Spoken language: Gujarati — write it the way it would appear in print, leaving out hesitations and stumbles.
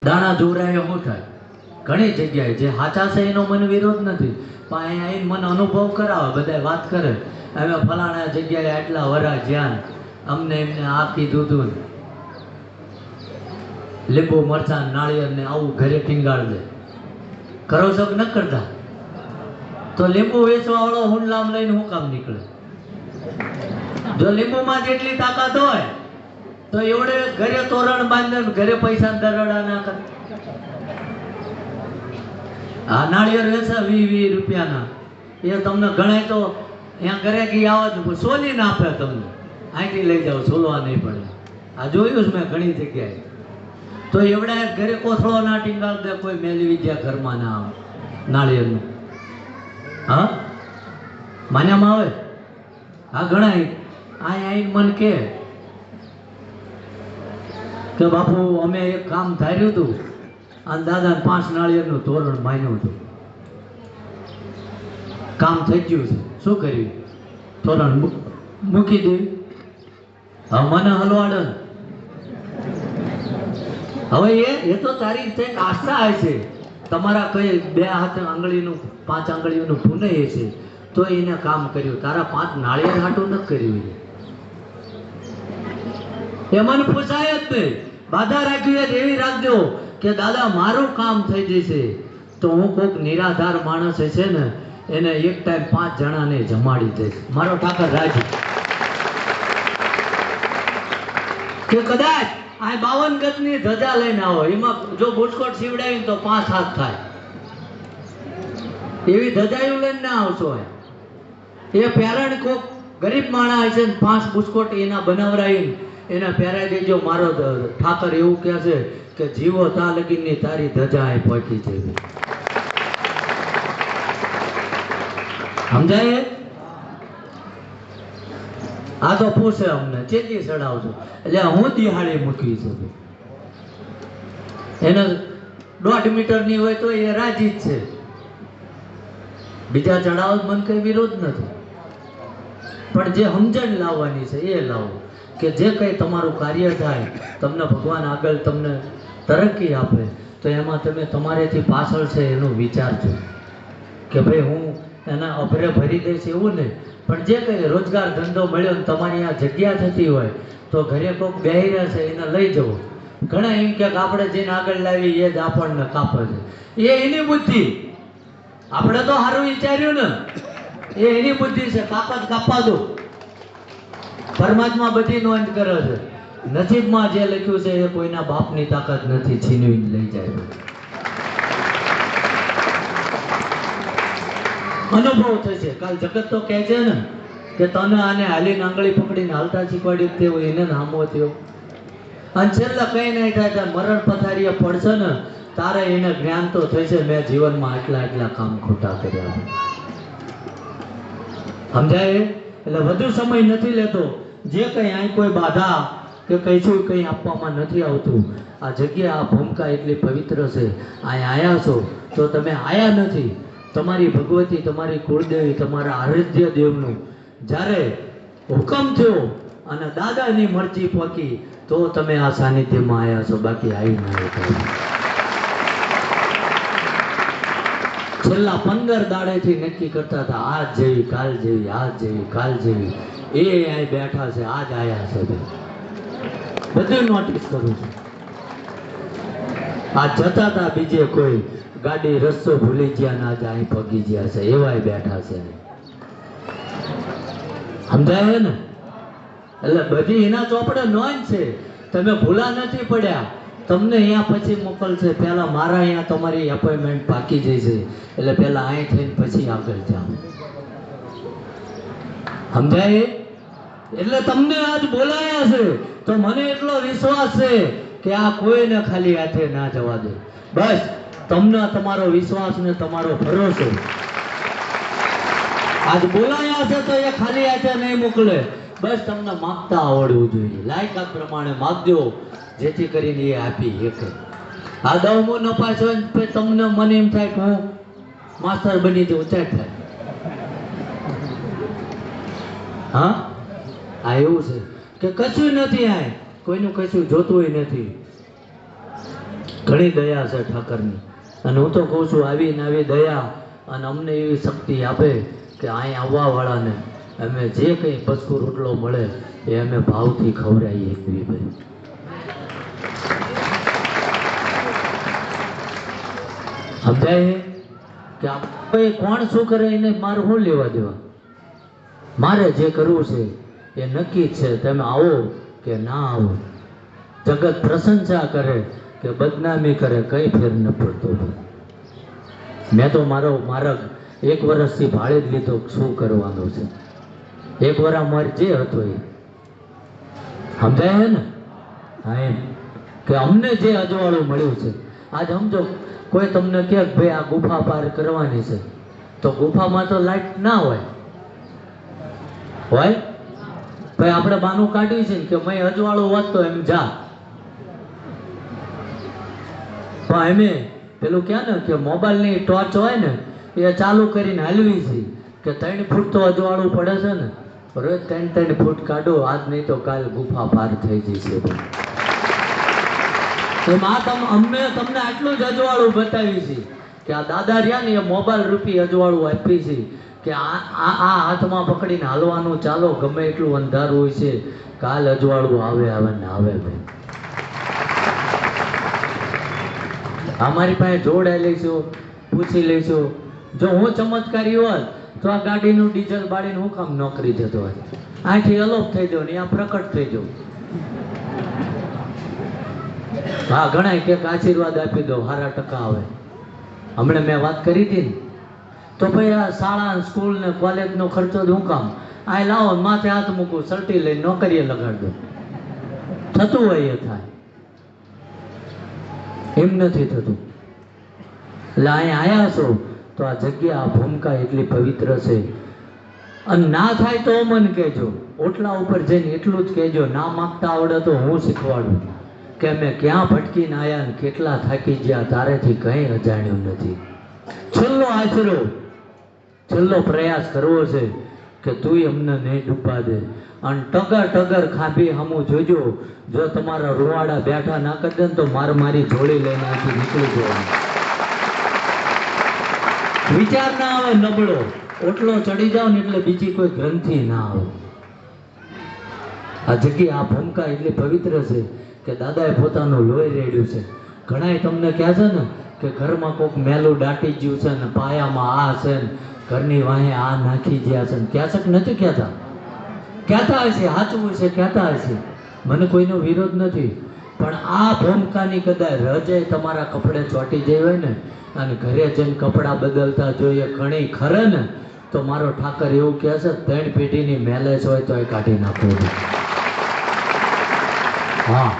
દાણા જોરાય શું થાય? ઘણી જગ્યાએ જે સાચા છે એનો મને વિરોધ નથી, પણ અહીંયા આવીને મને અનુભવ કરાવે, બધા વાત કરે અમે ફલાણા જગ્યાએ આટલા વરા જ્યાં અમને એમને આ કીધું હતું, લીંબુ મરચાં નાળિયેર ને આવું ઘરે ટીંગાળ દે. કરો છો કે ન કરતા? તો લીંબુ વેચવા વાળો હુંડલામ લઈને હું કામ નીકળે? જો લીંબુમાં જેટલી તાકાત હોય તો એવડે ઘરે તોરણ બાંધે ઘરે પૈસા દરડા ના કરે. આ નાળિયેર વેચે 20-20 રૂપિયાના, એ તમને ગણાય તો અહીંયા ઘરે ગઈ આવો સોલી ના આપે તમને, અહીંથી લઈ જાઓ, સોલવા નહીં પડે. આ જોયું છે મેં ઘણી જગ્યાએ. તો એવડા ઘરે કોથળો ના ટીંગાળ દે, કોઈ મેલી વિદ્યા ઘરમાં ના આવે નાળિયેરનું. હા માન્યામાં આવે? હા ઘણા અહીંયા આવીને મને કે બાપુ અમે એક કામ ધાર્યું હતું અને દાદાને 5 નાળિયેરનું તોરણ માન્યું હતું, કામ થઈ ગયું છે, શું કર્યું? તોરણ મૂકી દેવું. હવે મને હલવાડે. હવે એ તો તારી કંઈક આસ્થા છે, તમારા કઈ 2 હાથ આંગળીનું 5 આંગળીઓનું પુનઃ છે તો એને કામ કર્યું, તારા 5 નાળિયેર હાટું ન કર્યું. એ મને પૂછાય જ નહીં. બાધા રાખી એવી રાખજો કે દાદા મારું કામ થઈ જશે તો હું કોઈક નિરાધાર માણસ છે ને એને એક ટાઈમ 5 જણાને જમાડી દઈશ. મારો ઠાકર રાજી કે કદાચ આ 52 ગજની ધજા લઈને આવો, એમાં જો બુટકોટ સીવડાવી તો 5 હાથ થાય એવી ધજાયું લઈને ના આવશો. એ પેરણ કોક ગરીબ માણસ છે ને 5 બુટકોટ એના બનાવરાઈ એને પહેરાઈ દેજો. મારો ઠાકર એવું કહે છે કે જીવો તા લગીની તારી ધજા એ પહોંચી છે. સમજાય? આ તો પૂછે અમને ચેતી ચડાવજો, એટલે હું દિહાળી મૂકી છું. એને 1.5 મીટરની હોય તો એ રાજી જ છે. બીજા ચડાવ મને કઈ વિરોધ નથી, પણ જે સમજણ લાવવાની છે એ લાવો કે જે કંઈ તમારું કાર્ય થાય, તમને ભગવાન આગળ તમને તરક્કી આપે તો એમાં તમે તમારેથી પાછળ છે એનું વિચારજો કે ભાઈ હું એના અભરે ભરી દઈશ એવું નહીં, પણ જે કંઈ રોજગાર ધંધો મળ્યો ને તમારી આ જગ્યા થતી હોય તો ઘરે કોઈક બેહી રહે છે એને લઈ જવો. ઘણા એમ કે આપણે જેને આગળ લાવી એ જ આપણને કાપે છે, એ એની બુદ્ધિ. આપણે તો સારું વિચાર્યું ને, એ એની બુદ્ધિ છે. કાપવા દો. પરમાત્મા બધી નોંધ કરે છે. નસીબમાં જે લખ્યું છે એ કોઈના બાપની તાકાત નથી છીનવીને લઈ જાય. અનુભવ થશે. કાલ જગત તો કહે છે ને કે તને આને હાલીને આંગળી પકડીને હાલતા શીખવાડ્યું તેવો એને નામો થયો. અને છેલ્લે કઈ નહીં થાય, મરણ પથારીએ પડશે ને તારે એને જ્ઞાન તો થશે મેં જીવનમાં આટલા કામ ખોટા કર્યા. સમજાય? એટલે વધુ સમય નથી લેતો. જે કંઈ અહીં કોઈ બાધા કે કહીશું કંઈ આપવામાં નથી આવતું. આ જગ્યા આ ભૂમિકા એટલી પવિત્ર છે. અહીં આયા છો તો તમે આયા નથી. તમારી ભગવતી, તમારી કુળદેવી, તમારા આરાધ્ય દેવનું જ્યારે હુકમ થયો અને દાદાની મરજી પોકી તો તમે આ સાનિધ્યમાં આવ્યા છો, બાકી આવી ના આવ્યા. છેલ્લા 15 દાડેથી નક્કી કરતા હતા આજ જેવી કાલ જેવી, આજ જેવી કાલ જેવી. એ અહીં બેઠા છે, આજ આયા છે. બધું નોટિસ કરું છું. આ જતા હતા બીજે કોઈ ગાડી રસ્તો ભૂલી ગયા ના જ અહીં પગી ગયા છે, એવાય બેઠા છે. સમજાય ને? એટલે બધી એના ચોપડે નોંધ છે. તમે ભૂલા નથી પડ્યા. તમને અહીંયા પછી મોકલશે. પહેલા મારા અહીંયા તમારી એપોઇન્ટમેન્ટ પાકી જશે, એટલે પહેલા અહીં થઈને પછી આગળ જાઓ. સમજાય? એટલે તમને આજ બોલાયા છે તો મને એટલો વિશ્વાસ છે કે આ કોઈને ખાલી હાથે ના જવા દે. બસ તમને તમારો વિશ્વાસ ને તમારો ભરોસો. આજ બોલાયા છે તો એ ખાલી હાથે નહીં મોકલે. બસ તમને માગતા આવડવું જોઈએ. લાયકાત પ્રમાણે માગજો જેથી કરીને એ આપી શકે. આ દવમો નપાસ હોય ને તમને મને એમ થાય કે હું માસ્ટર બની જવું, ચાલ થાય. હા આ એવું છે કે કશું નથી, આ કોઈનું કશું જોતું નથી. ઘણી દયા છે ઠાકરની. અને હું તો કહું છું આવી ને આવી દયા અને અમને એવી શક્તિ આપે કે અહીં આવવાવાળાને અમે જે કંઈ પસકુ રોટલો મળે એ અમે ભાવથી ખવડાવીએ એકવી ભાઈ. સમજાય કે આપણે કોણ શું કરે એને મારે શું લેવા દેવા. મારે જે કરવું છે એ નક્કી જ છે. તમે આવો કે ના આવો, જગત પ્રશંસા કરે કે બદનામી કરે, કઈ ફેર ન પડતો. મેં તો મારો માર્ગ 1 વર્ષથી ભાળે જ લીધો. શું કરવાનો છે? 1 વર્ષ મારે જે હતો એ સમજાય ને. હા, એમ કે અમને જે અજવાળું મળ્યું છે આજ સમજો. કોઈ તમને કહે કે ભાઈ આ ગુફા પાર કરવાની છે, તો ગુફામાં તો લાઈટ ના હોય ભાઈ આપણે બાનું કાઢ્યું છે ને કે મેં અજવાળું વધતો એમ જા. પણ એમે પેલું ક્યાં ને કે મોબાઈલની ટોર્ચ હોય ને એ ચાલુ કરીને હલવી છે કે 3 ફૂટ તો અજવાળું પડે છે ને, રોજ 3 ફૂટ કાઢો, આજ નહીં તો કાલ ગુફા પાર થઈ જશે. અમે તમને આટલું જ અજવાળું બતાવી છે કે આ દાદા રહ્યા ને એ મોબાઈલ રૂપી અજવાળું આપી છે કે આ હાથમાં પકડીને હાલવાનું ચાલો. ગમે એટલું અંધારું હોય છે, કાલ અજવાળું આવે ને આવે ભાઈ. અમારી પાસે જોડાઈ લઈશું, પૂછી લઈશું. જો હું ચમત્કારી હોત તો આ ગાડીનું ડીઝલ બાળીને હું કામ નોકરી જતો હોય, અહીંથી અલોપ થઈ જાવ ને અહીંયા પ્રકટ થઈ જાવ. હા, ઘણા કે આશીર્વાદ આપી દો, સારા ટકા આવે. હમણાં મેં વાત કરી હતી ને, તો ભાઈ આ શાળા સ્કૂલ ને કોલેજનો ખર્ચો શું કામ? આ લાવો માથે હાથ મૂકું, સર્ટી લઈને નોકરીએ લગાડ દો. થતું હોય એ થાય, એમ નથી થતું. એટલે અહીંયા આવ્યા છો તો આ જગ્યા, આ ભૂમિકા એટલી પવિત્ર છે. અને ના થાય તો મને કહેજો, ઓટલા ઉપર જઈને એટલું જ કહેજો, ના માગતા આવડે તો હું શીખવાડું કે મેં ક્યાં ભટકીને આવ્યા ને કેટલા થાકી ગયા, તારેથી કંઈ અજાણ્યું નથી. છેલ્લો આશરો, છેલ્લો પ્રયાસ કરવો છે કે તું અમને નહીં ડૂબવા દે. અને ટગર ખાંભી હમું જોજો. જો તમારા રૂવાડા બેઠા ના કરી દે ને તો મારી જોડી લઈને અહીંથી નીકળી જવાનું. વિચાર ના આવે નબળો, ઓટલો ચડી જાવ ને એટલે બીજી કોઈ ગ્રંથિ ના આવે. આ જગ્યા, આ ભૂમિકા એટલી પવિત્ર છે કે દાદાએ પોતાનું લોહી રેડ્યું છે. ઘણાય તમને કહે છે ને કે ઘરમાં કોઈક મેલું દાટી ગયું છે ને પાયામાં આ છે ને ઘરની વાહે આ નાખી ગયા છે ને, કહે છે કે નથી કહેતા? કહેતા હશે, સાચું છે, કહેતા હશે. મને કોઈનો વિરોધ નથી. પણ આ ભૂમિકાની કદાચ રજે તમારા કપડે ચોંટી જઈ હોય ને અને ઘરે જઈને કપડાં બદલતા જોઈએ ઘણી ખરે ને, તો મારો ઠાકર એવું કહે છે 3 પેઢીની મેલેજ હોય તો એ કાઢી નાખવું. હા.